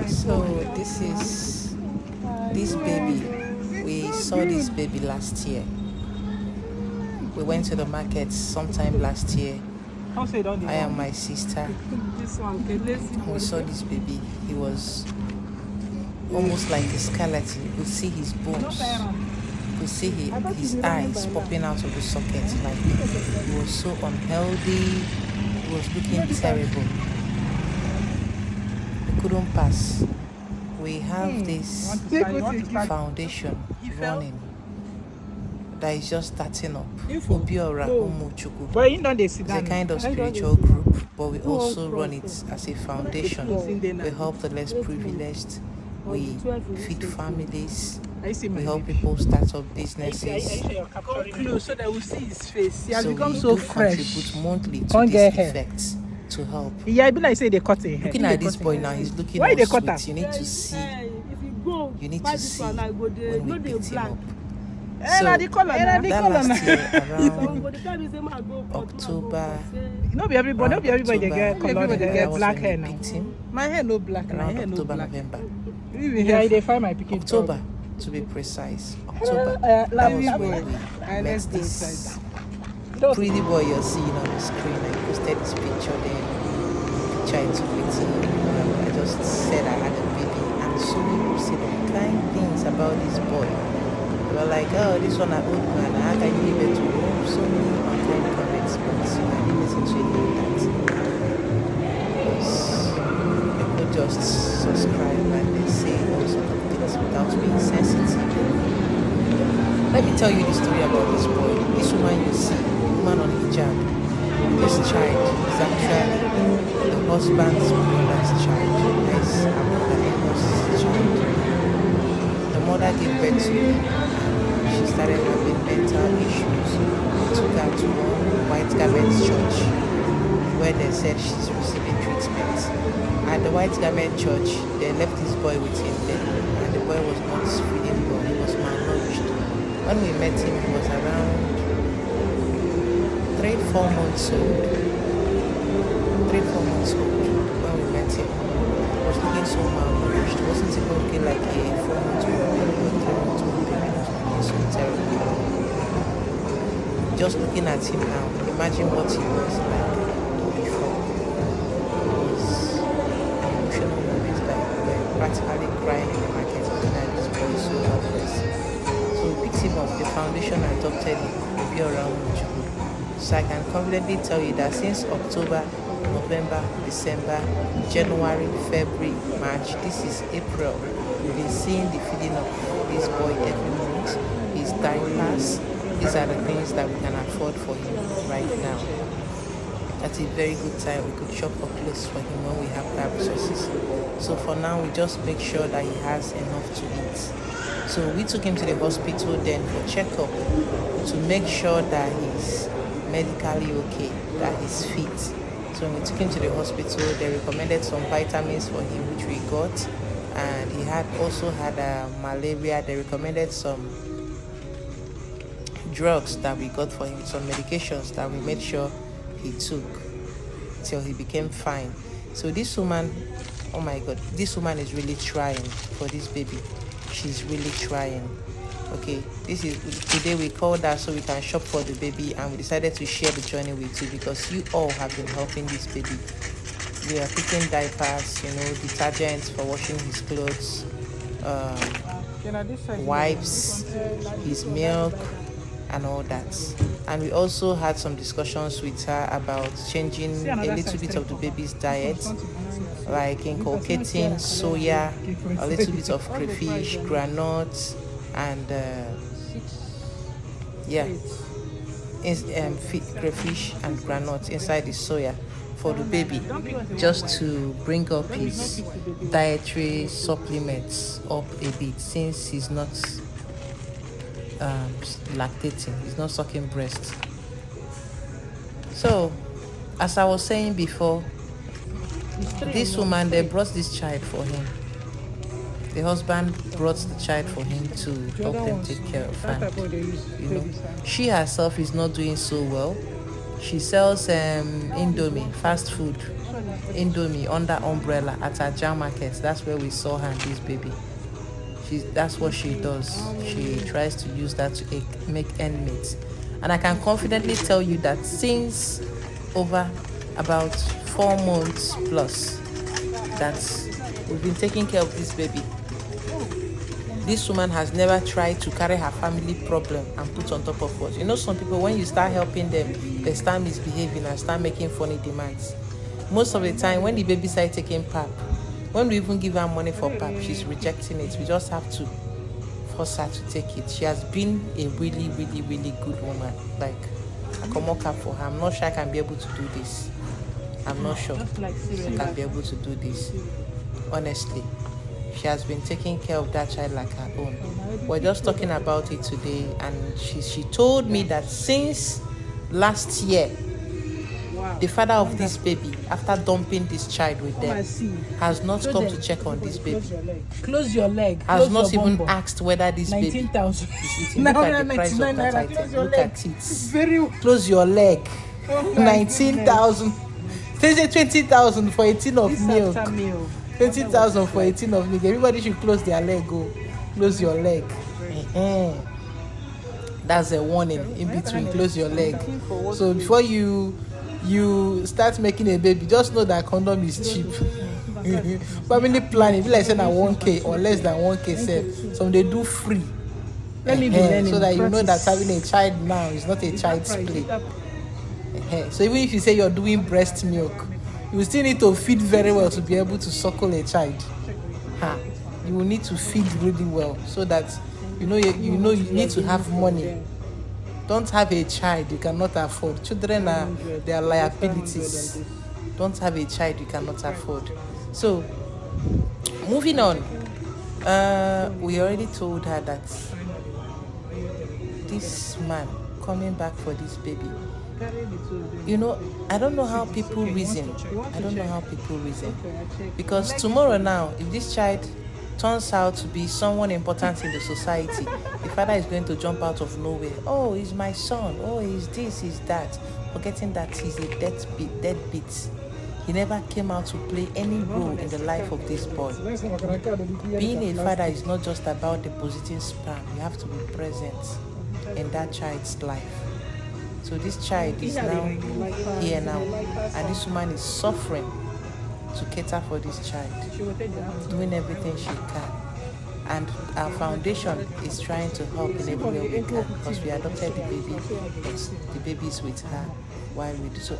So this baby. We saw this baby last year. We went to the market sometime last year. I and my sister. We saw this baby. He was almost like a skeleton. You could see his bones. You could see his eyes popping out of the socket. Like, he was so unhealthy. He was looking terrible. We couldn't pass. We have this foundation running that is just starting up. Obiora Umuchukwu. It's a kind of spiritual group, but we also run it as a foundation. We help the less privileged. We feed families. We help people start up businesses. So that we see his face. He has So become we so do fresh. contribute monthly to this effect to help. Yeah, I be like say they cut him. Looking at this boy now, he's looking Why all they cut sweet. am? You need to see. You need to see when we picked him up. The color. That last year around October. Not be everybody they get color, they get black hair now. Him My hair no black, my around hair no October, black. November. Yeah, they find my picking. October, to be precise. October. That was when we met this pretty boy you're seeing on the screen. I posted this picture then. Picture into it. I just said I had a baby, and so many people said all kind things about this boy. They were like, oh, this one an old man, how can you give it to him? So many unkind comments, but I didn't listen to any of that. Because people just subscribe and they say all sorts of things without being sensitive. Let me tell you the story about this boy. This woman you see, woman on hijab, this child is actually the husband's brother's child. Yes, her mother-in-law's child. The mother gave birth to him. She started having mental issues. They took her to one white garment church where they said she's receiving treatment. At the white garment church, they left this boy with him there, and the boy was not feeding well. He was malnourished. When we met him, he was around 3-4 months old. 3-4 months old when we met him. He was looking so malnourished. He wasn't even looking like a 4-month-old baby or 3-month-old baby. He was looking so terrible. Just looking at him now, imagine what he was like before. It was an emotional moment, like we were practically crying in the market looking at this boy so helpless. So we picked him up. The foundation adopted him. We'll be around Chukwu. So I can confidently tell you that since October, November, December, January, February, March, this is April, we've been seeing the feeding of this boy every month. His diapers, these are the things that we can afford for him right now. At a very good time, we could shop for clothes for him when we have that resources. So for now, we just make sure that he has enough to eat. So we took him to the hospital then for checkup to make sure that he's medically okay, that he's fit. So when we took him to the hospital, they recommended some vitamins for him, which we got, and he also had malaria. They recommended some drugs that we got for him, some medications that we made sure he took till he became fine. So this woman, oh my God, this woman is really trying for this baby. She's really trying. Okay, today we called her so we can shop for the baby, and we decided to share the journey with you because you all have been helping this baby. We are picking diapers, detergents for washing his clothes, wipes, his milk, and all that. And we also had some discussions with her about changing a little bit of the baby's diet, like inculcating soya, a little bit of crayfish, granules, and crayfish and granules inside the soya for the baby, just to bring up his dietary supplements up a bit, since he's not lactating, he's not sucking breast. So as I was saying before, this woman, they brought this child for him. The husband brought the child for him to help them take care of, and she herself is not doing so well. She sells Indomie, fast food, Indomie under umbrella at our jam market. That's where we saw her and this baby. That's what she does. She tries to use that to make end meet. And I can confidently tell you that since over about 4 months plus that we've been taking care of this baby, this woman has never tried to carry her family problem and put on top of us. You know, some people, when you start helping them, they start misbehaving and start making funny demands. Most of the time, when the baby starts taking pap, when we even give her money for pap, she's rejecting it. We just have to force her to take it. She has been a really, really, really good woman. Like, I can mock up for her. I'm not sure I can be able to do this. I'm not sure I can be able to do this. Honestly, she has been taking care of that child like her own. We're just talking about it today, and she told me that since last year, the father of this baby, after dumping this child with them, has not come to check on this baby. Close your leg. Has not even asked whether this baby is eating. Look at the price of that item. Look at it. Close your leg. 19,000. They say 20,000 for a tin of milk. 20,000 for a tin of milk. Everybody should close their leg. Go. Close your leg. That's a warning in between. Close your leg. So before you start making a baby, just know that condom is cheap. Family planning, be like saying 1K or less than 1K save. So they do free. So that you know that having a child now is not a child's play. So even if you say you're doing breast milk, you still need to feed very well to be able to suckle a child. You will need to feed really well so that you know you need to have money. Don't have a child you cannot afford. Children are their liabilities. Don't have a child you cannot afford. So, moving on. We already told her that this man coming back for this baby. You know, I don't know how people reason. Because tomorrow now, if this child turns out to be someone important in the society, the father is going to jump out of nowhere. Oh, he's my son. Oh, he's this, he's that. Forgetting that he's a deadbeat. He never came out to play any role in the life of this boy. Being a father is not just about depositing sperm. You have to be present in that child's life. So this child is now here now, and this woman is suffering to cater for this child, doing everything she can. And our foundation is trying to help in every way we can, because we adopted the baby, but the baby is with her while we do. So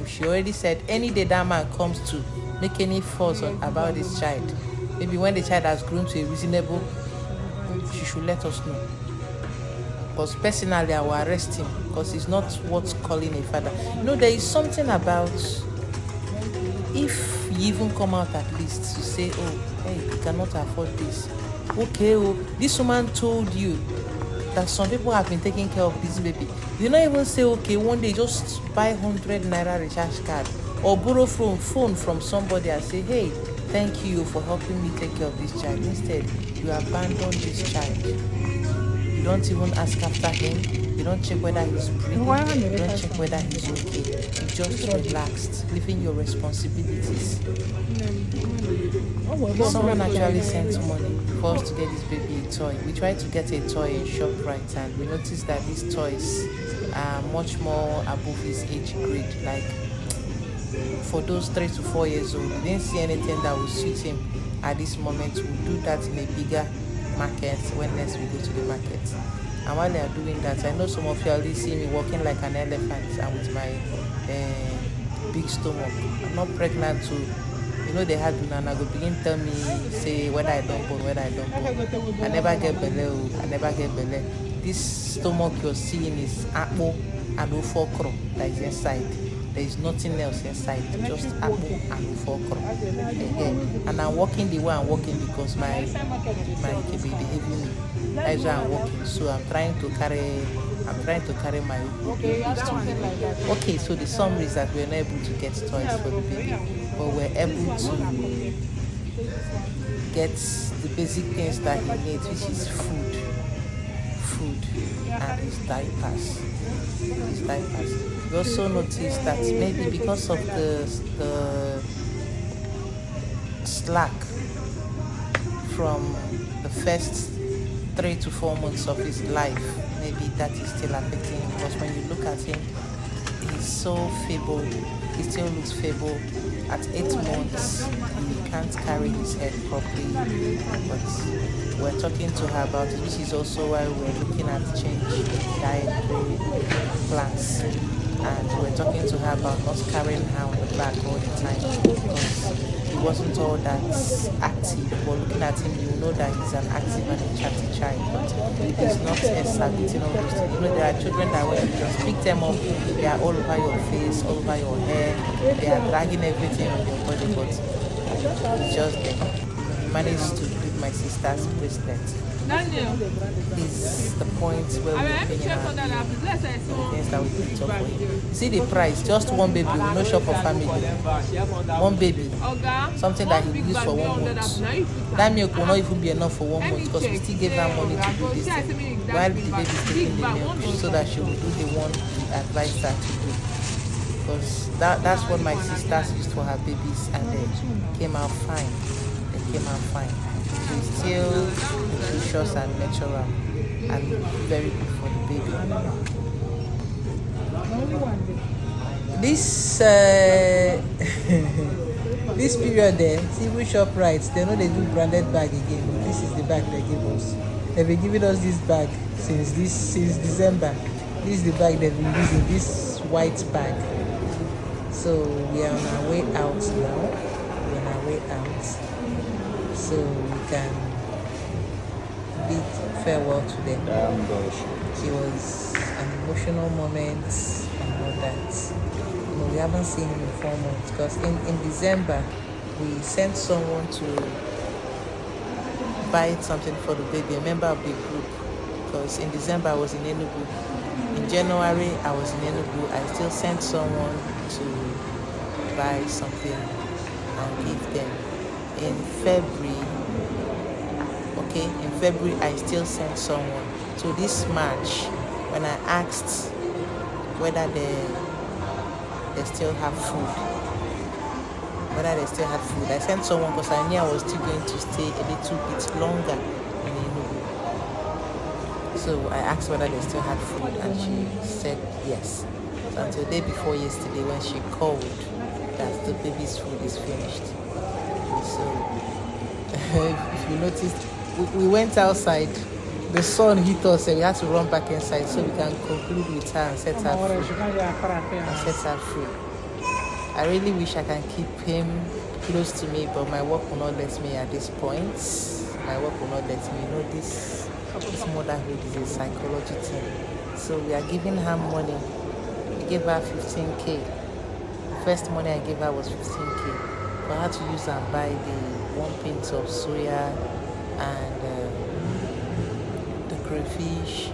she already said any day that man comes to make any fuss about this child, maybe when the child has grown to a reasonable, she should let us know. Because personally I will arrest him, because it's not worth calling a father. You know, there is something about, if you even come out at least to say, oh, hey, you cannot afford this. Okay, this woman told you that some people have been taking care of this baby. You not even say, okay, one day just buy 100 naira recharge card or borrow phone from somebody and say, hey, thank you for helping me take care of this child. Instead, you abandon this child. You don't even ask after him. You don't check whether he's breathing. You don't check whether he's okay. You just relaxed, leaving your responsibilities. Someone actually sent money for us to get this baby a toy. We tried to get a toy in ShopRite, and we noticed that these toys are much more above his age grade. Like, for those 3 to 4 years old, we didn't see anything that would suit him at this moment. We'll do that in a bigger market when next we go to the market. And while they are doing that, I know some of you already see me walking like an elephant and with my big stomach. I'm not pregnant to, you know, they had and I go begin tell me, say whether I don't born. I never get belly. This stomach you're seeing is apple and ofokro that is inside. There is nothing else inside, just apple and ofokro. And I'm walking the way I'm walking because my KB behaving me. That's why I'm walking. So I'm trying to carry my babies to me. Okay, so the summary is that we're not able to get toys for the baby, but we're able to get the basic things that he needs, which is food and his diapers. We also noticed that maybe because of the slack from the first 3 to 4 months of his life, maybe that is still affecting him, because when you look at him, he's so feeble. He still looks feeble. At 8 months, he can't carry his head properly. But we're talking to her about it, which is also why we're looking at change dietary plans. And we're talking to her about not carrying her on the back all the time, because he wasn't all that active. But looking at him, you know that he's an active and a chatty child, but he's not exhibiting all those things. You know, there are children that when you just pick them up, they are all over your face, all over your hair, they are dragging everything on your body, but it's just there. He managed to do my sister's bracelet. Is the point where we're paying our things that we picked up for him. See the price, just one baby, no shop for family. One baby, something that he used for 1 month. That milk will not even be enough for 1 month, because we still gave her money to do this thing while the baby is taking the milk, so that she will do the one we advised her to do. Because that's what my sisters used for her babies, and they came out fine. It's still nutritious and natural and very good for the baby. This this period there, see shop rights, they know they do branded bag again, but this is the bag they give us. They've been giving us this bag since December. This is the bag they've been using, this white bag. So we are on our way out now. So we can bid farewell to them. It was an emotional moment and all that. You know, we haven't seen him in 4 months, because in December we sent someone to buy something for the baby, a member of the group, because in December I was in Enugu. In January I was in Enugu. I still sent someone to buy something and give them. In February I still sent someone. So this March, when I asked whether they still have food, I sent someone, because I knew I was still going to stay a little bit longer in Enugu. So I asked whether they still had food, and she said yes. So until the day before yesterday, when she called that the baby's food is finished. So if you noticed, we went outside, the sun hit us, and we had to run back inside so we can conclude with her and set her free. I really wish I can keep him close to me, but my work will not let me at this point. You know, this motherhood is a psychology thing. So we are giving her money. We gave her 15K. The first money I gave her was 15K. I had to use and buy the 1 pint of soya and the crayfish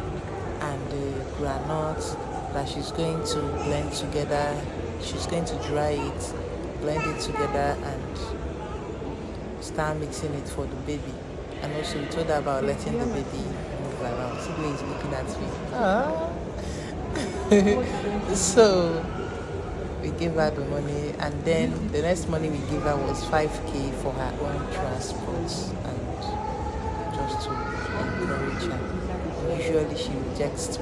and the granules that she's going to blend together. She's going to dry it, blend it together, and start mixing it for the baby. And also we told her about letting the baby move around. See the way he's looking at me. So we gave her the money, and then the next money we gave her was 5K for her own transport, and just to encourage her. Usually she rejects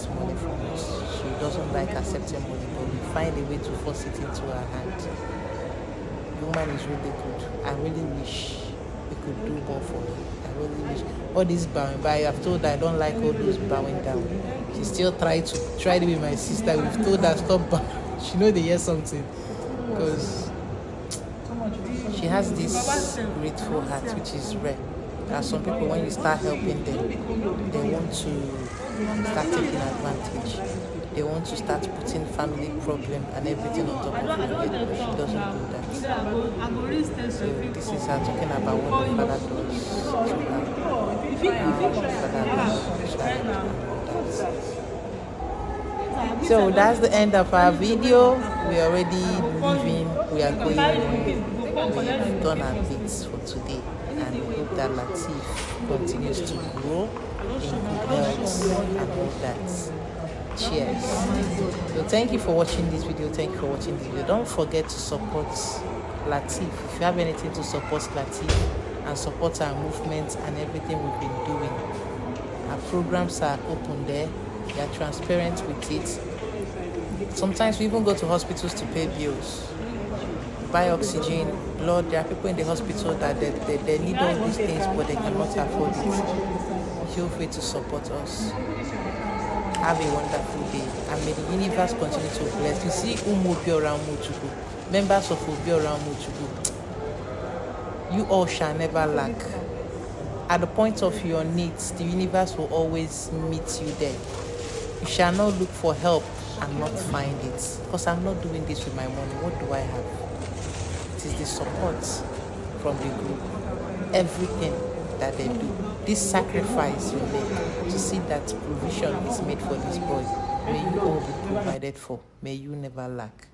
money from us. She doesn't like accepting money, but we find a way to force it into her hand. The woman is really good. I really wish we could do more for her. I really wish. All this bowing, but I've told her I don't like all those bowing down. She still tried to be my sister. We've told her stop bowing. She know they hear something, because she has this grateful heart, which is rare. There are some people, when you start helping them, they want to start taking advantage. They want to start putting family problem and everything on top of your head, but she doesn't do that. So this is her talking about what the father does to her. So that's the end of our video. We are already leaving. We are going home. We've done our bits for today, and we hope that Latif continues to grow in good health and all that. Cheers. So thank you for watching this video. Thank you for watching this video. Don't forget to support Latif. If you have anything to support Latif and support our movement and everything we've been doing, our programs are open there. We are transparent with it. Sometimes we even go to hospitals to pay bills, buy oxygen, blood. There are people in the hospital that they need all these things, but they cannot afford it. Feel free to support us. Have a wonderful day, and may the universe continue to bless. You see, around Mutuku, members of around Mutuku, you all shall never lack. At the point of your needs, the universe will always meet you there. You shall not look for help and not find it. Because I'm not doing this with my money. What do I have? It is the support from the group. Everything that they do. This sacrifice you make to see that provision is made for this boy. May you all be provided for. May you never lack.